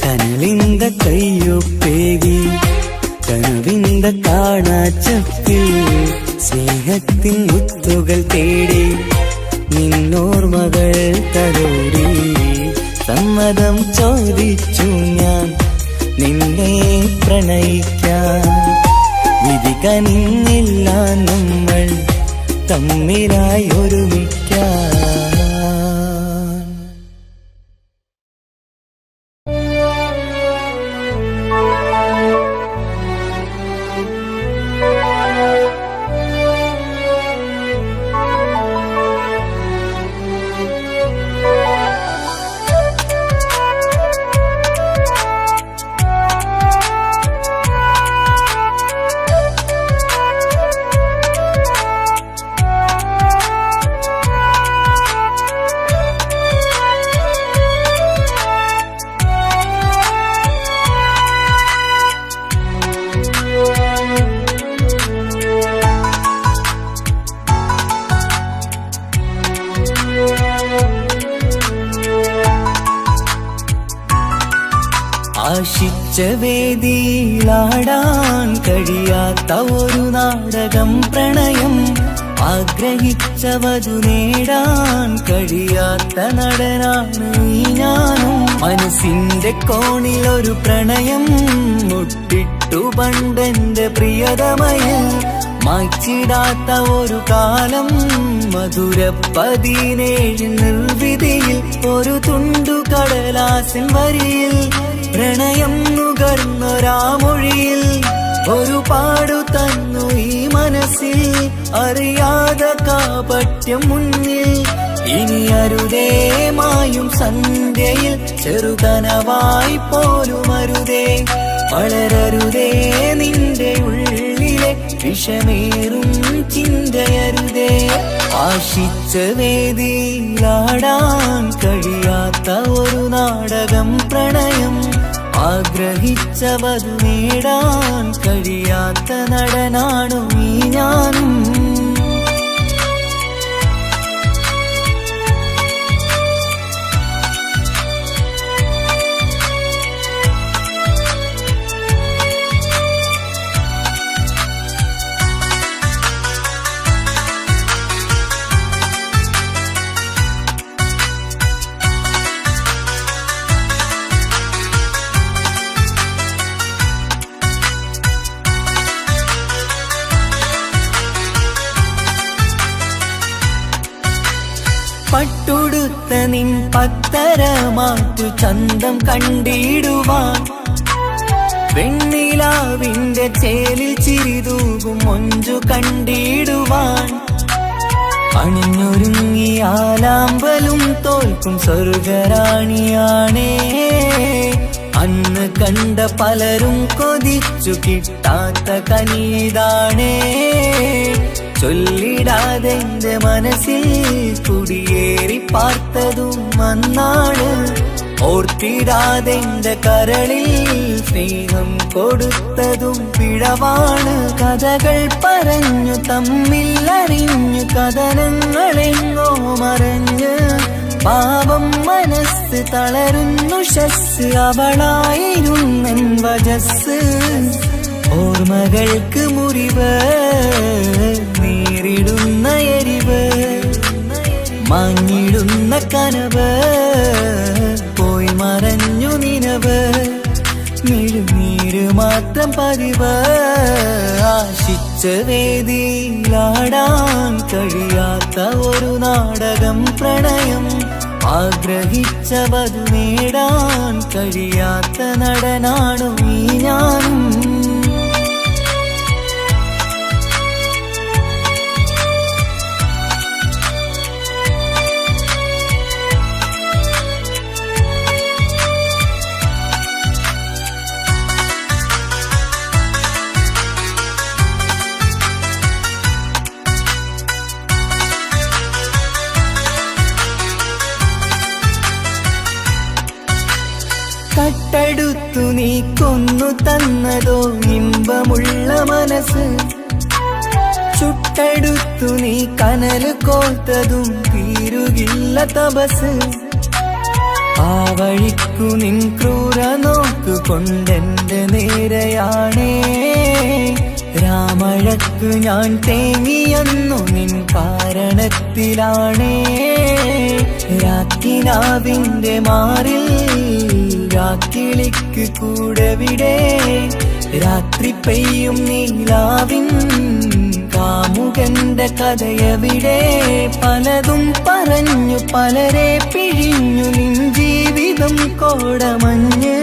കനലിന്ത കയ്യൊപ്പേകി കനവിന്ത കാണാച്ചപ്പിൽ സ്നേഹത്തിൻ മുത്തുകൾ തേടി നിന്നോർമകൾ തലോടി. സമ്മതം ചോദിച്ചു ഞാൻ നിന്നെ പ്രണയിക്കാൻ വിധി കനിഞ്ഞില്ല നമ്മൾ തമ്മിലായി ഒരുമിക്കാൻ. ആശിച്ച വേദിയിലാടാൻ കഴിയാത്ത ഒരു നാടകം പ്രണയം, ആഗ്രഹിച്ച വധു നേടാൻ കഴിയാത്ത നടനാണ് ഈ ഞാനും. മനസ്സിന്റെ കോണിൽ ഒരു പ്രണയം മുട്ടിട്ടു പണ്ടെന്റെ പ്രിയതമയിൽ, മായ്ച്ചിടാത്ത ഒരു കാലം മധുര 17 നിർവിധിയിൽ, ഒരു തുണ്ടു കടലാസിൻ വരിയിൽ പ്രണയം നുകർന്നൊരാമൊഴിയിൽ ഒരു പാടു തന്നു ഈ മനസ്സിൽ, അറിയാതെ കാപട്യം മുന്നിൽ. ഇനി അരുതേ മായും സന്ധ്യയിൽ ചെറുകനവായി പോലും അരുതേ, വളരരുതേ നിന്റെ ഉള്ളിലെ വിഷമേറും ചിന്തയരുതേ. ആശിച്ച വേദിയിലാടാൻ കഴിയാത്ത ഒരു നാടകം പ്രണയം, ആഗ്രഹിച്ച വധു നേടാൻ കഴിയാത്ത നടനാണു ഈ ഞാനും. പട്ടുടുത്ത നിൻ പത്തര മാറ്റു ചന്തം കണ്ടിടുവാൻ, വെണ്ണിലാവിന്റെ ചേലിൽ ചിരിതൂകും മൊഞ്ചു കണ്ടിടുവാൻ, അണിഞ്ഞൊരുങ്ങിയാലാമ്പലും തോൽക്കും സ്വർഗരാണിയാണേ. അന്ന് കണ്ട പലരും കൊതിച്ചു കിട്ടാത്ത കനീതാണേ. ചൊല്ലിടാതെ എന്റെ മനസ്സിൽ കുടിയേറി പാർത്തതും അന്നാണ്, ഓർത്തിടാതെ എന്റെ കരളിൽ സ്നേഹം കൊടുത്തതും പിഴവാണ്. കഥകൾ പറഞ്ഞു തമ്മിൽ അറിഞ്ഞു കഥനങ്ങളെങ്ങോ മറഞ്ഞ്, പാപം മനസ്സ് തളരുന്നു ഷസ്, അവളായിരുന്നെൻ വജസ്. ഓർമ്മകൾക്ക് മുറിവ് നേരിടുന്ന എരിവ്, മാഞ്ഞിടുന്ന കനവ് പോയി മറഞ്ഞു നിനവ്, മിഴുനീര് മാത്രം പതിവ്. ആശിച്ച വേദിയിലാടാൻ കഴിയാത്ത ഒരു നാടകം പ്രണയം, ആഗ്രഹിച്ച വധു നേടാൻ കഴിയാത്ത നടനാണു ഈ ഞാനും. കട്ടെടുത്തു നീ കൊന്നു തന്നതോ ഇമ്പമുള്ള മനസ്സ്, ചുട്ടെടുത്തു നീ കനല് കോർത്തതും തീരുകില്ല തപസ്. ആ വഴിക്കു നിൻ ക്രൂര നോക്കുകൊണ്ടെന്റെ നേരെയാണേ, രാമഴക്കു ഞാൻ തേങ്ങിയെന്നു നിൻ കാരണത്തിലാണേ. രാക്കിനാവിന്റെ മാറിൽ രാക്കിളിക്ക് കൂടവിടെ, രാത്രി പെയ്യും നീലാവിൻ കാമുകന്റെ കഥയവിടെ. പലതും പറഞ്ഞു പലരെ പിഴിഞ്ഞു നിൻ ജീവിതം കോടമഞ്ഞ്,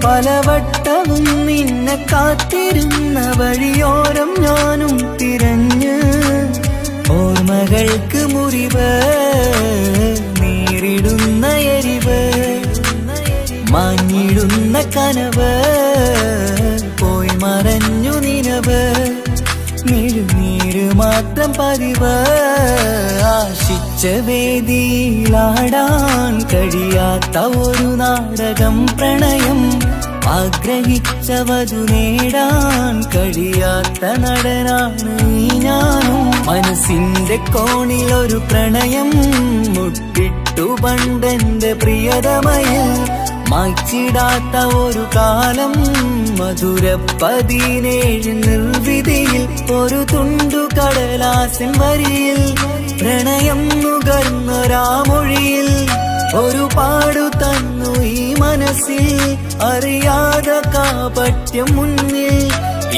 പലവട്ടവും നിന്നെ കാത്തിരുന്ന വഴിയോരം ഞാനും തിരഞ്ഞ്. ഓർമ്മകൾക്ക് മുറിവ് നേരിടുന്ന എരിവ്, മാഞ്ഞിടുന്ന കനവ് പോയി മറഞ്ഞു നിനവ്, മിഴുനീര് മാത്രം പതിവ്. ആശിച്ച വേദിയിലാടാൻ കഴിയാത്ത ഒരു നാടകം പ്രണയം, ആഗ്രഹിച്ച വധു നേടാൻ കഴിയാത്ത നടനാണ് ഈ ഞാനും. മനസ്സിന്റെ കോണിൽ ഒരു പ്രണയം മുട്ടിട്ടു പണ്ടെന്റെ പ്രിയതമയിൽ, മായ്ച്ചിടാത്ത ഒരു കാലം മധുര 17 നിർവിധിയിൽ ഒരു തുണ്ടു കടലാസിൻ വരിയിൽ പ്രണയം നുകർന്നൊരാമൊഴിയിൽ ഒരു പാടു തന്നു ഈ മനസ്സിൽ അറിയാതെ കാപട്യം മുന്നിൽ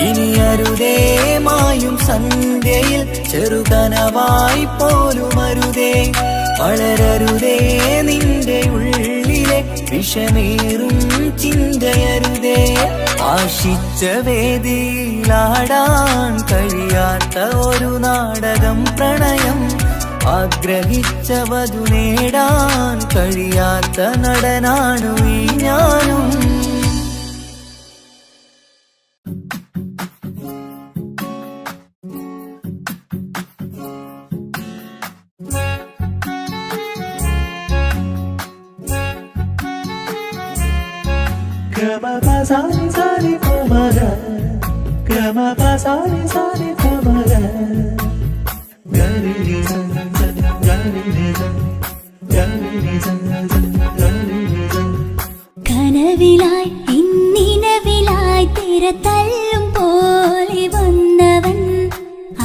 ഇനി അരുതേ മായും സന്ധ്യയിൽ ചെറുകനവായി പോലും അരുതേ വളരരുതേ നിന്റെ ഉള്ളിലെ വിഷമേറും ചിന്തയരുതേ ആശിച്ച വേദിയിലാടാൻ കഴിയാത്ത ഒരു നാടകം പ്രണയം ആഗ്രഹിച്ച വധു നേടാൻ കഴിയാത്ത നടനാണു ഈ ഞാനും കനവിലായി ഇന്നിനവിലായി തിരതല്ലും പോലെ വന്നവൻ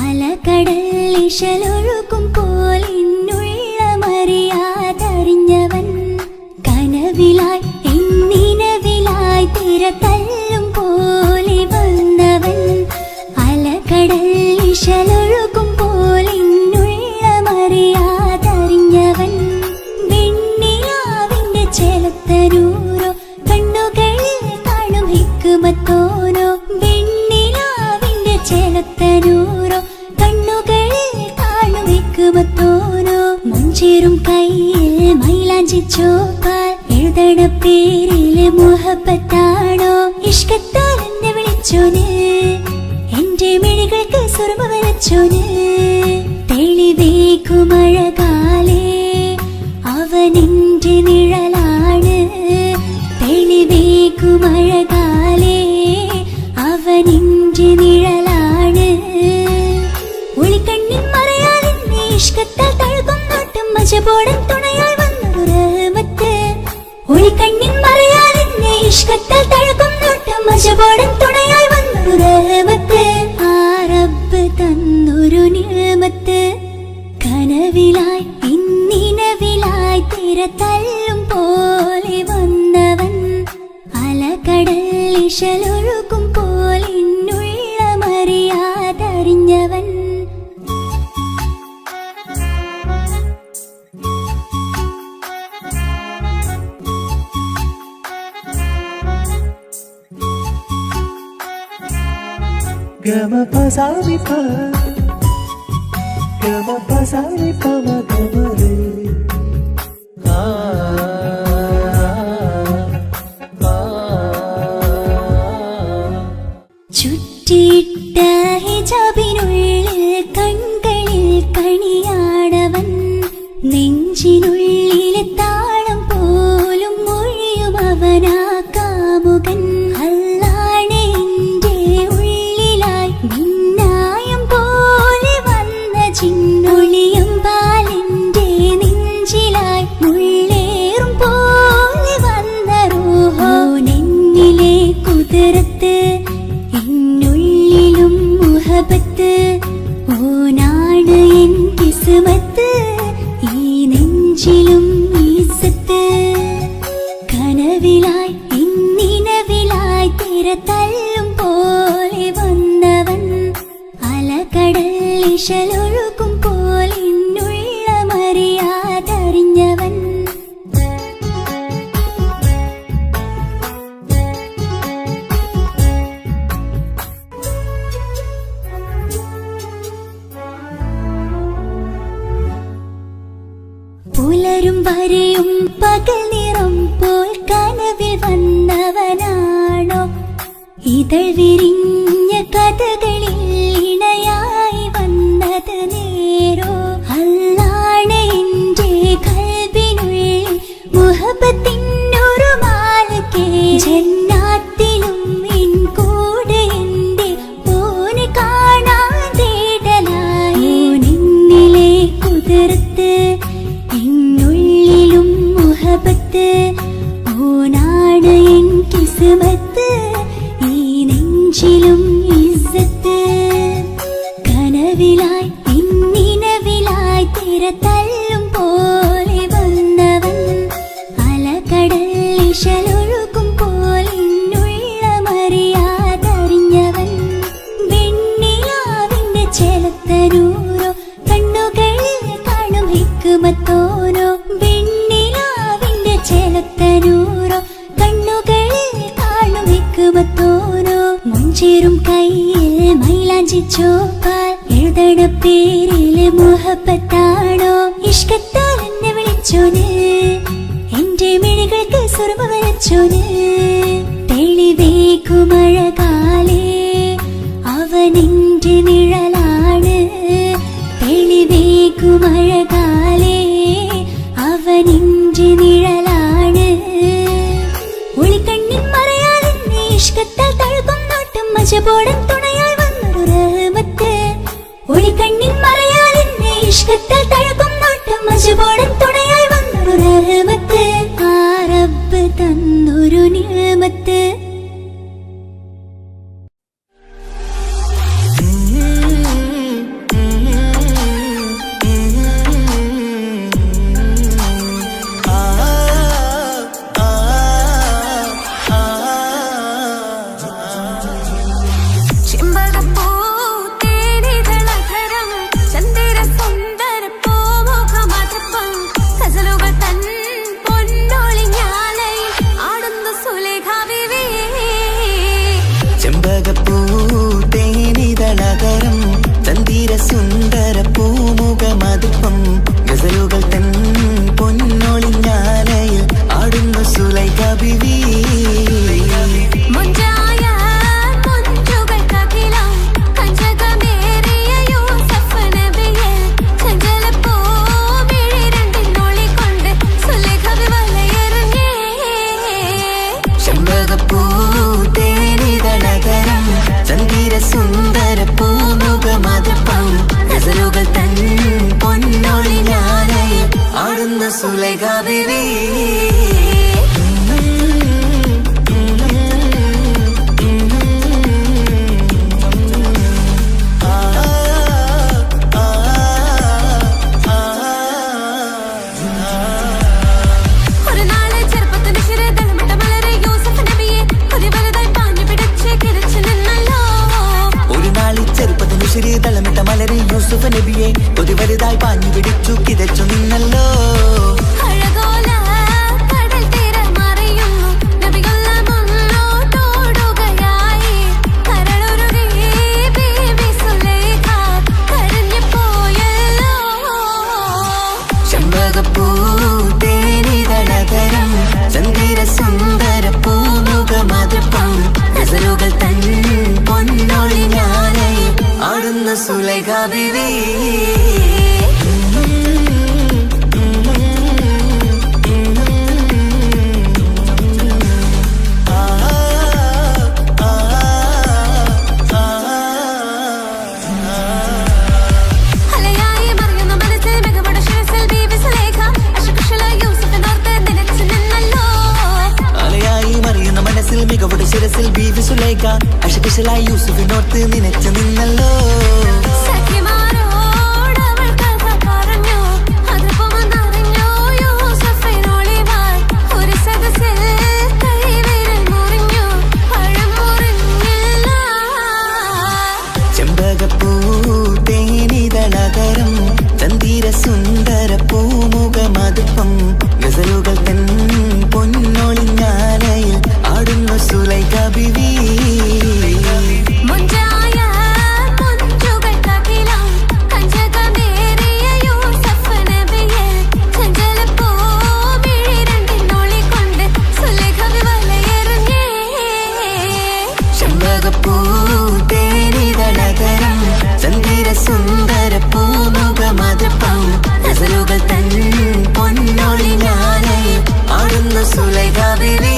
അലകടൽ ഇശലൊഴുകും പോലെ മറിയാതറിഞ്ഞവൻ കനവിലായി ഇന്നിനവിലായി തിരതല്ലും പോലെ വന്നവൻ അലകടൽ ഇശലൊഴുകും പോലെ മറിയാതറിഞ്ഞവൻ വെണ്ണിലാവിന്റെ ചെലത്തരൂരോ കണ്ണുകളിൽ കാണും ഹിക്കുമത്തോനോ വെണ്ണിലാവിന്റെ ചെലത്തരൂരോ കണ്ണുകളിൽ കാണും ഹിക്കുമത്തോനോ മുഞ്ചേറും കയ്യിൽ മൈലാഞ്ചി ചോപ്പാൽ എഴുതണ പേരില് മുഹബത്താണോ ഇഷ്കത്താൽ എന്നെ വിളിച്ചോന് എന്റെ മിഴികൾക്ക് സുറുമ വരച്ചോന് തെളിവേക്കുമഴകാലേ അവനെന്റെ നിഴലാണ് തെളിവേക്കുമഴകാലേ അവനെന്റെ നിഴലാണ് ഒളിക്കണ്ണിൻ മറയാലെന്നെ ഇഷ്കത്താൽ തഴുകും നോട്ടും മജബോടൻ തുണയായി വന്നൊരു റഹ്മത്ത് ഒളിക്കണ്ണിൻ മറയാലെന്നെ ഇഷ്കത്താൽ തഴുകും നോട്ടും മജബോടൻ തുണയായി വന്നൊരു റഹ്മത്ത് ആ റബ്ബ് തന്നൊരു നിഅമത്ത് കനവിലായി ഇന്നിനവിലായി തിരതല്ലും പോലെ വന്നവൻ അലകടൽ ഇശലൊഴുകും പോലെ മറിയാതറിഞ്ഞവൻ ചുറ്റിയിട്ട ഹിജാബിനുള്ളിൽ കൺകളിൽ കണിയാടവൻ നെഞ്ചിനുള്ളിലെ താളം പോലും മൊഴിയും അവനാ കാമുകൻ അല്ലാണെ എന്റെ ഉള്ളിലായി മിന്നായം പോലെ വന്ന ചിന്നൊളിയും പാലിന്റെ നെഞ്ചിലായി മുള്ളേറും പോലെ വന്ന റൂഹോ നെന്നിലെ കുതിരത്ത് എന്നുള്ളിലും മുഹബത്ത് ഓനാണ് എൻ കിസ്മത്ത് ഈ നെഞ്ചിലും ഈസത്ത് കനവിലായി ഇന്നിനവിലായി തിരതല്ലും പോലെ വന്നവൻ അലകടൽ ഇശലൊഴുകും പോലെ മറിയാതറിഞ്ഞവൻ പുലരും വരെയും പകൽ നിറം പോൽ കനവിൽ വന്നവനാണോ ഇതൾ വിരിഞ്ഞ കഥകളിൽ ഇണയായി വന്നത് നേരോ അല്ലാണെ എന്റെ കൽബിനുള്ളിൽ മുഹബത്തിനൊരു മാലക്കേ ജന്നാത്തിലും എൻ കൂടെ എന്റെ ഓനെ കാണാൻ തേടലായി നിന്നിലെ കുതിർത്ത് എന്നുള്ളിലും മുഹബത്ത് ഓനാ ചോപ്പാൽ എഴുതണ പേരില് മുഹബത്താണോ ഇഷ്കത്താൽ എന്നെ വിളിച്ചോന് എന്റെ മിഴികൾക്ക് സുറുമ വരച്ചോന് തെളിവേക്കുമഴകാലേ അവനെന്റെ നിഴലാണ് തെളിവേക്കുമഴകാലേ അവനെന്റെ നിഴലാണ് ഒളിക്കണ്ണിൻ മറയാൽ എന്നെ ഇഷ്കത്താൽ തഴുകും നോട്ടും മജബോടൻ തുണയായി വന്നൊരു റഹ്മത്ത് ഒളിക്കണ്ണിൻ മറയാൽ എന്നെ ഇഷ്കത്താൽ തഴുകും നോട്ടും മജബോടൻ തുണയായി വന്നൊരു റഹ്മത്ത് ആ റബ്ബ് തന്നൊരു നിഅമത്ത് യൂസുഫിനോർത്ത് നിനച്ചു നിന്നല്ലോ ചെമ്പകപ്പൂ തേനിതളകരം ചന്ദിര സുന്ദര പൂമുഖമതുപ്പം ഗസലുകൾ തൻ പൊന്നൊളിഞ്ഞാലയിൽ ആടുന്നു സുലൈഖ ബിവി സുന്ദര പൂമുഖമതുപ്പം ഗസലുകൾ തൻ പൊന്നൊളിഞ്ഞാലയിൽ ആടുന്നു സുലൈഖ ബിവി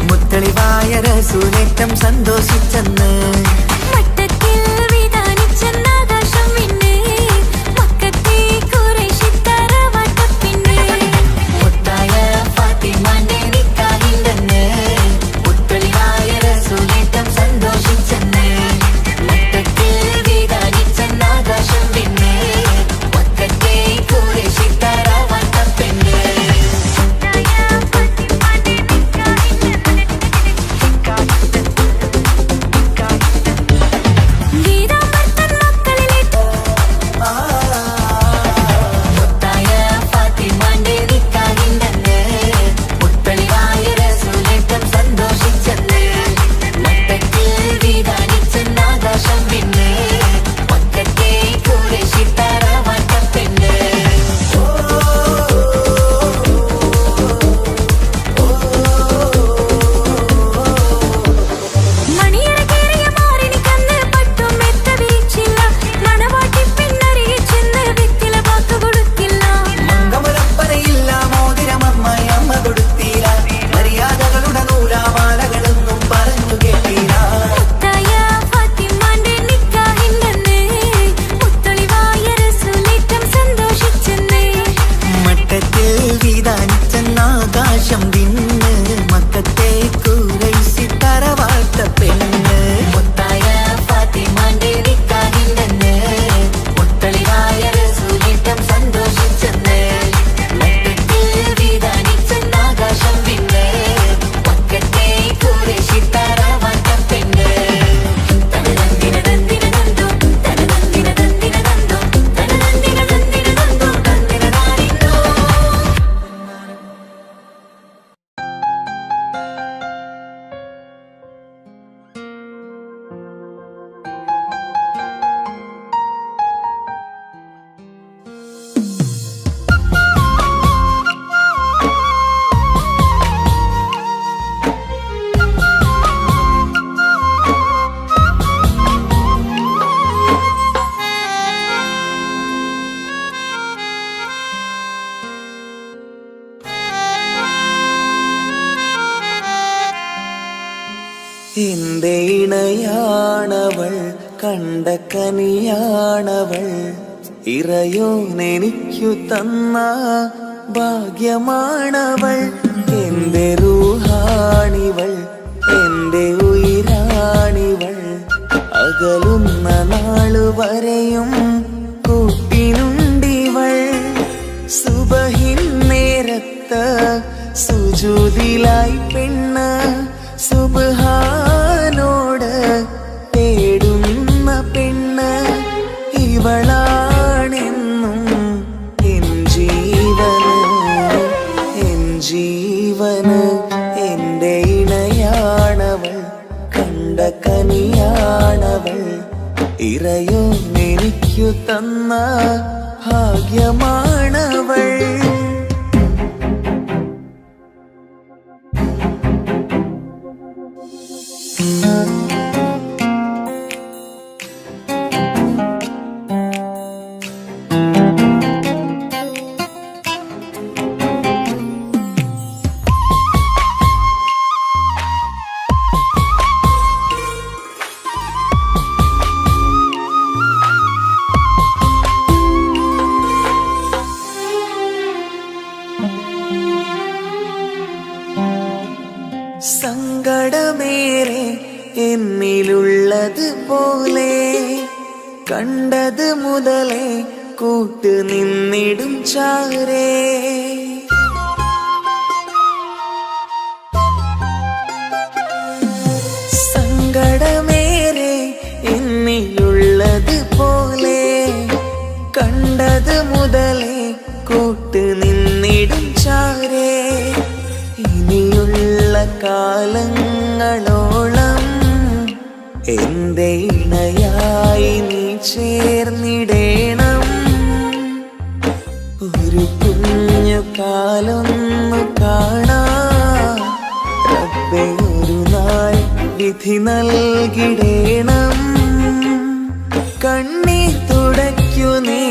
മുത്തളിവായ റസൂലേറ്റം സന്തോഷിച്ചെന്ന് മട്ടത്തിൽ ആകാശം വിണ്ണ് മക്കത്തെ കുറൈശി തറവാട്ട പെണ്ണ് മുത്തായ ഫാത്തിമാന്റെ നിക്കാഹിണ്ടെന്ന് മുത്തളിവായ റസൂലിട്ടം സന്തോഷിച്ചെന്ന് മക്കത്തിൽ വിധാനിച്ചെന്ന് ആകാശം വിണ്ണ് മക്കത്തെ കുറൈശി തറവാട്ട പെണ്ണ് തനനന്ദിന നന്ദിന നന്ദോ തനനന്ദിന നന്ദിന നന്ദോ തനനന്ദിന നന്ദിന നന്ദോ തന്നിന നാരിന്നോ. എന്റെ ഇണയാണവൾ കണ്ട കനിയാണവൾ ഇറയോനെനിക്കു തന്ന ഭാഗ്യമാണവൾ എന്റെ റൂഹാണിവൾ എന്റെ ഉയിരാണിവൾ അകലുന്ന നാളുവരെയും കൂട്ടിനുണ്ടിവൾ സുബഹിൻ നേരത്ത് സുജൂദിലായി പെണ്ണ് സുബ്ഹാനോട് തേടുന്ന പെണ്ണ് ഇവളാണെന്നും എൻ ജീവന് എന്റെ ഇണയാണവൾ കണ്ട കനിയാണവൾ ഇറയോനെനിക്കു തന്ന ഭാഗ്യമാണവൾ. സങ്കടമേറെ എന്നിലുള്ളത് പോലെ കണ്ടത് മുതലേ കൂട്ട് നിന്നിടും ചാരേ സങ്കടമേറെ എന്നിലുള്ളത് പോലെ കണ്ടത് മുതലേ കൂട്ട് നിന്നിടും ചാരേ ഇനിയുള്ള കാലങ്ങളോളം എന്റെ ഇണയായി നീ ചേർന്നിടേണം ഒരു കുഞ്ഞു കാലൊന്നു കാണാ റബ്ബേ ഒരു നാൾ വിധി നൽകിടേണം കണ്ണീർ തുടയ്ക്കു നീ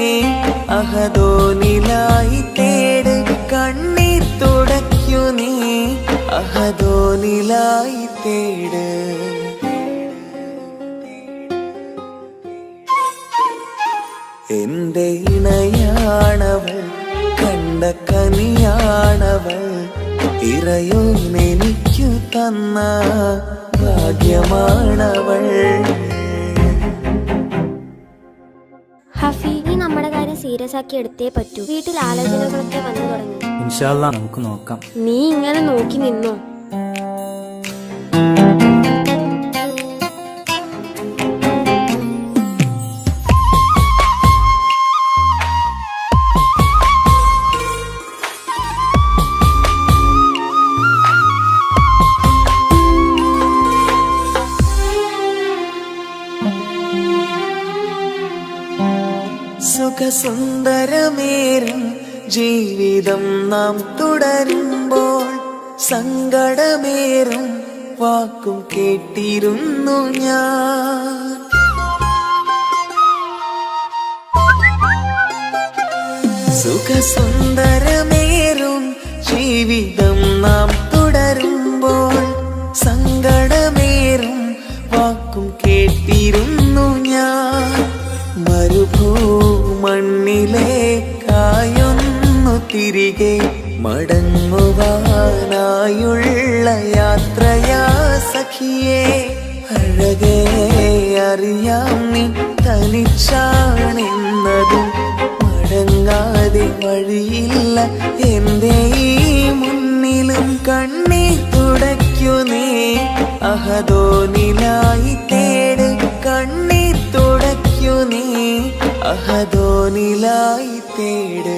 അഹദോനിലായി തേട് കണ്ണീർ തുടയ്ക്കു നീ അഹദോനിലായി തേട് എന്റെ ഇണയാണവൾ കണ്ട കനിയാണവൾ ഇറയോനെനിക്കു തന്ന ഭാഗ്യമാണവൾ. ഹഫി, നീ നമ്മുടെ കാര്യം സീരിയസ് ആക്കി എടുത്തേ പറ്റൂ. വീട്ടിൽ ആലോചനകളൊക്കെ വന്നു തുടങ്ങി. ഇൻഷാ അല്ലാ നമുക്ക് നോക്കാം. നീ ഇങ്ങനെ നോക്കി നിന്നോ? സുഖസുന്ദരമേറും ജീവിതം നാം തുടരുമ്പോൾ സങ്കടമേറും വാക്കും കേട്ടിരുന്നു ഞാൻ. സുഖസുന്ദരമേറും ജീവിതം നാം തുടരുമ്പോൾ സങ്കടമേറും വാക്കും കേട്ടിരുന്നു ഞാൻ. മരുഭൂമണ്ണിലേക്കായൊന്നു തിരികെ മടങ്ങുവാൻ നിലാവുമായുള്ള യാത്രയാ സഖിയേ അഴകേ അറിയാം നീ തനിച്ചാണെന്നതും മടങ്ങാതെ വഴിയില്ല എന്റെ ഈ മുന്നിലും കണ്ണീർ തുടയ്ക്കു നീ അഹദോനിലായി തേട് കണ്ണീർ തുടയ്ക്കു നീ അഹദോനിലായി തേട്